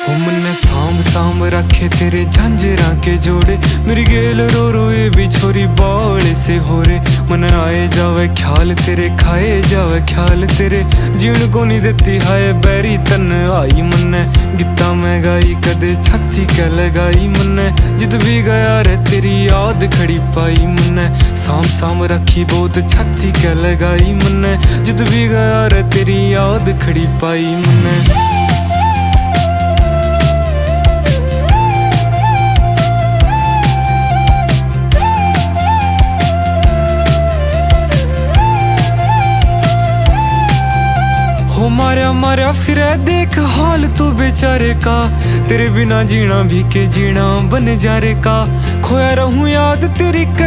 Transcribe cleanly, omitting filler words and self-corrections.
हो मन्ने सांभ सांभ रखे तेरे झांझरा के जोड़े, मेरी गेल रो रो ये भी छोरी बाल से हो रे। मन आए जावे ख्याल तेरे, खाए जावे ख्याल तेरे, जीण को नहीं देती हाय बैरी तन आई। मन्ने गीता में गाई कदे छाती के लगाई, मन्ने जिद भी गया रे तेरी याद खड़ी पाई। मन्ने सांभ सांभ रखी बहुत छाती के लगाई, मन्ने जिद भी गया रे तेरी याद खड़ी पाई। मन्ने हो मारा मारा फिरे देख हाल तू बेचारे का, तेरे बिना जीना भी के जीना बन जा रे का। खोया रहूं याद तेरी कर